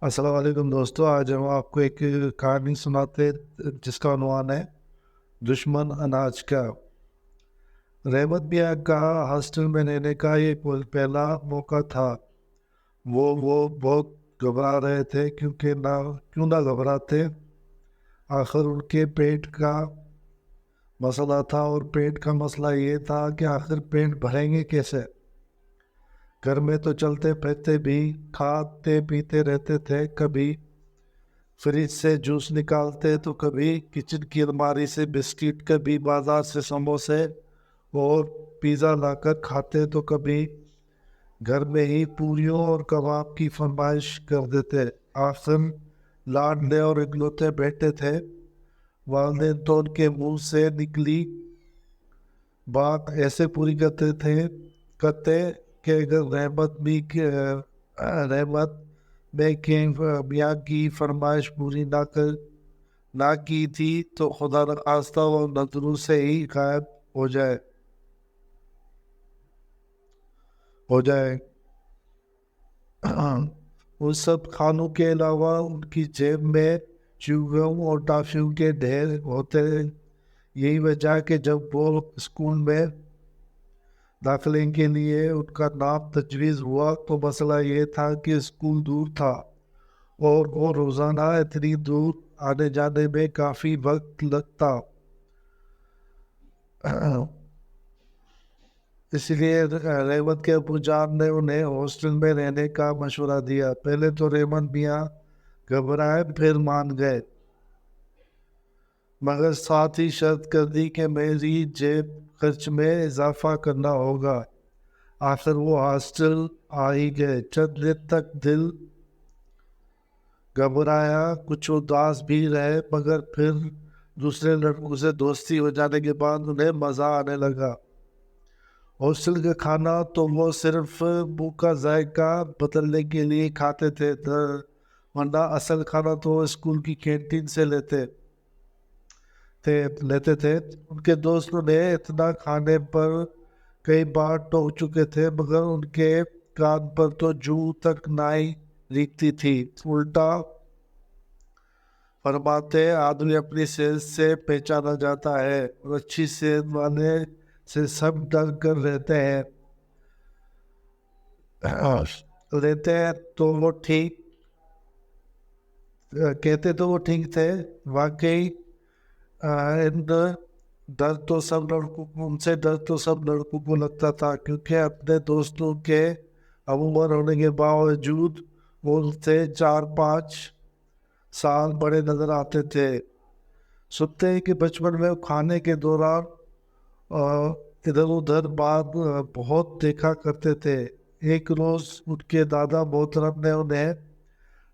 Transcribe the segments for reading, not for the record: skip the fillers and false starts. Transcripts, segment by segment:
السلام علیکم دوستو، آج ہم آپ کو ایک کہانی سناتے جس کا عنوان ہے دشمن اناج کا۔ رحمت میاں کا ہاسٹل میں رہنے کا یہ پہلا موقع تھا۔ وہ بہت گھبرا رہے تھے کیوں نہ گھبراتے، آخر ان کے پیٹ کا مسئلہ تھا، اور پیٹ کا مسئلہ یہ تھا کہ آخر پیٹ بھریں گے کیسے۔ گھر میں تو چلتے پھرتے بھی کھاتے پیتے رہتے تھے، کبھی فریج سے جوس نکالتے تو کبھی کچن کی الماری سے بسکٹ، کبھی بازار سے سموسے اور پیزا لا کر کھاتے تو کبھی گھر میں ہی پوریوں اور کباب کی فرمائش کر دیتے۔ آخر لاڈلے اور اکلوتے بیٹھے تھے۔ والدین تو ان کے منہ سے نکلی بات ایسے پوری کرتے کہ اگر رحمت میں میاں کی فرمائش پوری نہ کی تھی تو خدا نخواستہ وہ نظروں سے ہی غائب ہو جائے۔ ان سب کھانوں کے علاوہ ان کی جیب میں چیوگم اور ٹافیوں کے ڈھیر ہوتے۔ یہی وجہ کہ جب وہ اسکول میں داخلے کے لیے ان کا نام تجویز ہوا تو مسئلہ یہ تھا کہ اسکول دور تھا، اور وہ روزانہ اتنی دور آنے جانے میں کافی وقت لگتا۔ اس لیے رحمت کے ابو جان نے انہیں ہاسٹل میں رہنے کا مشورہ دیا۔ پہلے تو رحمت میاں گھبرائے، پھر مان گئے، مگر ساتھ ہی شرط کر دی کہ میری جیب خرچ میں اضافہ کرنا ہوگا۔ آخر وہ ہاسٹل آ ہی گئے۔ چند دن تک دل گھبرایا، کچھ اداس بھی رہے، مگر پھر دوسرے لڑکوں سے دوستی ہو جانے کے بعد انہیں مزہ آنے لگا۔ ہاسٹل کا کھانا تو وہ صرف منہ کا ذائقہ بدلنے کے لیے کھاتے تھے، ورنہ اصل کھانا تو وہ اسکول کی کینٹین سے لیتے تھے۔ ان کے دوست انہیں اتنا کھانے پر کئی بار ٹوک چکے تھے، مگر ان کے کان پر تو جوں تک نائی ریکھتی تھی۔ الٹا فرماتے، آدمی اپنی صحت سے پہچانا جاتا ہے، اور اچھی صحت والے سے سب ڈر کر رہتے ہیں تو وہ کہتے تو وہ ٹھیک تھے۔ واقعی ان ڈر تو سب لڑکوں کو لگتا تھا، کیونکہ اپنے دوستوں کے عمر ہونے کے باوجود وہ ان سے 4-5 سال بڑے نظر آتے تھے۔ سنتے ہیں کہ بچپن میں کھانے کے دوران ادھر ادھر بات بہت دیکھا کرتے تھے۔ ایک روز ان کے دادا محترم نے انہیں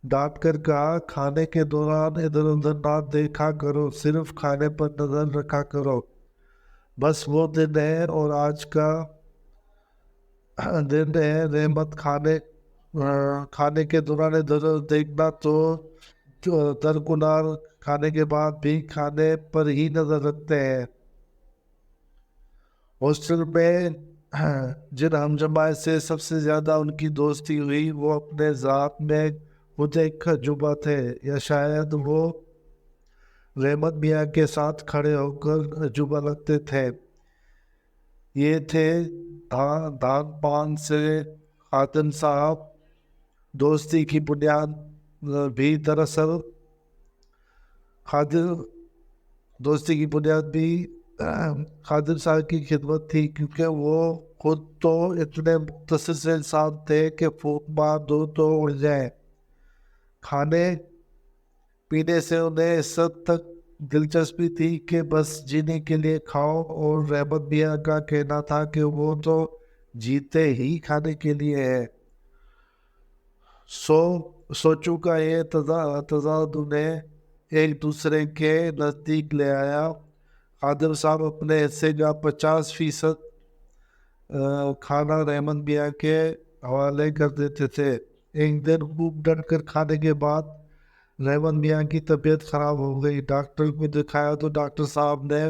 ڈانٹ کر کہا، کھانے کے دوران ادھر ادھر نہ دیکھا کرو، صرف کھانے پر نظر رکھا کرو۔ بس وہ دن ہے، اور آج کا دن ہے۔ رحمت کھانے کے دوران ادھر ادھر دیکھنا تو درکنار، کھانے کے بعد بھی کھانے پر ہی نظر رکھتے ہیں۔ ہاسٹل میں جن ہم جماعت سے سب سے زیادہ ان کی دوستی ہوئی، وہ اپنے ذات میں خود ایک عجوبہ تھے، یا شاید وہ رحمت میاں کے ساتھ کھڑے ہو کر عجوبہ لگتے تھے۔ یہ تھے دان پان سے خادم صاحب۔ دوستی کی بنیاد بھی خادم صاحب کی خدمت تھی، کیونکہ وہ خود تو اتنے مختصر سے انسان تھے کہ پھونک مار دو تو اڑ جائیں۔ کھانے پینے سے انہیں اس حد تک دلچسپی تھی کہ بس جینے کے لیے کھاؤ، اور رحمت میاں کا کہنا تھا کہ وہ تو جیتے ہی کھانے کے لیے ہے۔ سوچوں کا یہ تضاد انہیں ایک دوسرے کے نزدیک لے آیا۔ خادم صاحب اپنے حصے کا 50% کھانا رحمت میاں کے حوالے کر دیتے تھے۔ ایک دن خوب ڈٹ کر کھانے کے بعد رحمت میاں کی طبیعت خراب ہو گئی۔ ڈاکٹر کو دکھایا تو ڈاکٹر صاحب نے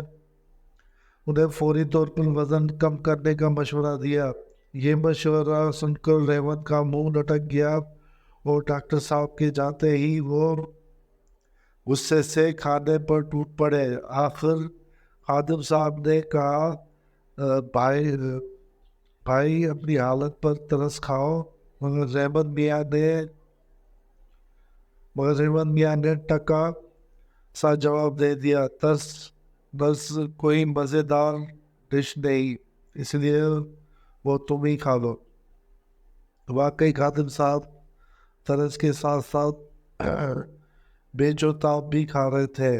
انہیں فوری طور پر وزن کم کرنے کا مشورہ دیا۔ یہ مشورہ سن کر رحمت کا منہ لٹک گیا، اور ڈاکٹر صاحب کے جاتے ہی وہ غصے سے کھانے پر ٹوٹ پڑے۔ آخر خادم صاحب نے کہا بھائی بھائی اپنی حالت پر ترس کھاؤ، مگر رحمت میاں نے ٹکا سا جواب دے دیا، ترس بس کوئی مزیدار ڈش نہیں، اس لیے وہ تم ہی کھا لو۔ واقعی خادم صاحب ترس کے ساتھ ساتھ بیچ و تاب بھی کھا رہے تھے۔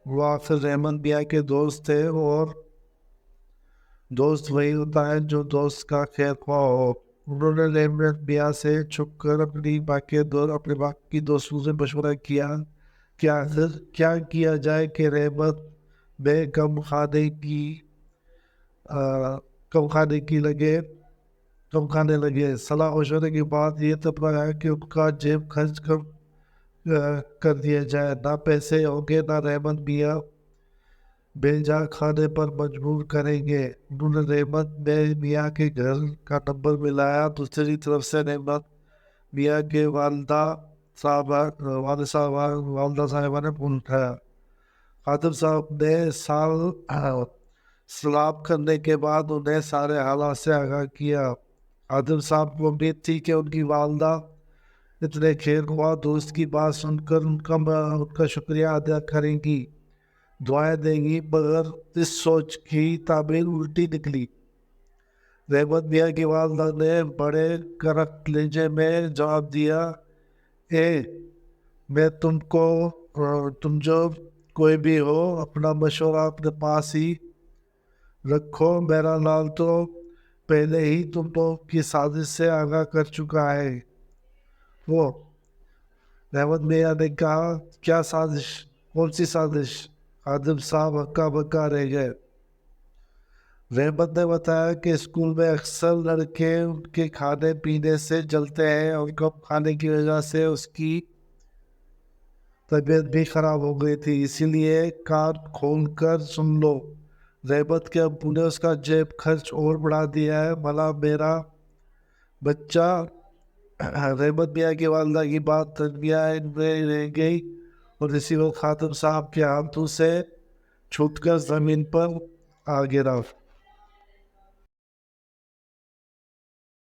وہ آخر رحمت میاں کے دوست تھے، اور دوست وہی ہوتا ہے جو دوست کا خیر خواہ ہو۔ انہوں نے رحمت میاں سے چھپ کر اپنے باقی دوستوں سے مشورہ کیا کہ آخر کیا کیا جائے کہ رحمت میں کم کھانے لگے۔ صلاح مشورے کی بات یہ تب ہے کہ ان کا جیب خرچ کم کر دیا جائے، نہ پیسے ہوں گے نہ رحمت میاں بیجا کھانے پر مجبور کریں گے۔ انہوں نے رحمت میاں کے گھر کا نمبر ملایا۔ دوسری طرف سے رحمت میاں کے والدہ صاحبہ نے فون اٹھایا۔ خادم صاحب نے سلام کرنے کے بعد انہیں سارے حالات سے آگاہ کیا۔ خادم صاحب کو امید تھی کہ ان کی والدہ اتنے خیر خواہ دوست کی بات سن کر ان کا شکریہ ادا کریں گی، دعائیں دیں گی، مگر اس سوچ کی تعبیر الٹی نکلی۔ رحمت میاں کی والدہ نے بڑے کرخت لہجے میں جواب دیا، میں تم جو کوئی بھی ہو اپنا مشورہ اپنے پاس ہی رکھو، میرا لال تو پہلے ہی تم لوگ کی سازش سے آگاہ کر چکا ہے۔ وہ رحمت میاں نے کہا، کیا سازش؟ کون سی سازش؟ خادم صاحب ہکا بکا رہ گئے۔ رحمت نے بتایا کہ اسکول میں اکثر لڑکے ان کے کھانے پینے سے جلتے ہیں، اور کم کھانے کی وجہ سے اس کی طبیعت بھی خراب ہو گئی تھی، اسی لیے کان کھول کر سن لو، رحمت کے ابو نے اس کا جیب خرچ اور بڑھا دیا ہے، بھلا میرا بچہ۔ رحمت میاں کی والدہ کی بات تنبیہ میں رہ گئی، اور اسی وقت خادم صاحب کے ہاتھوں سے چھوٹ کر زمین پر آ گرا۔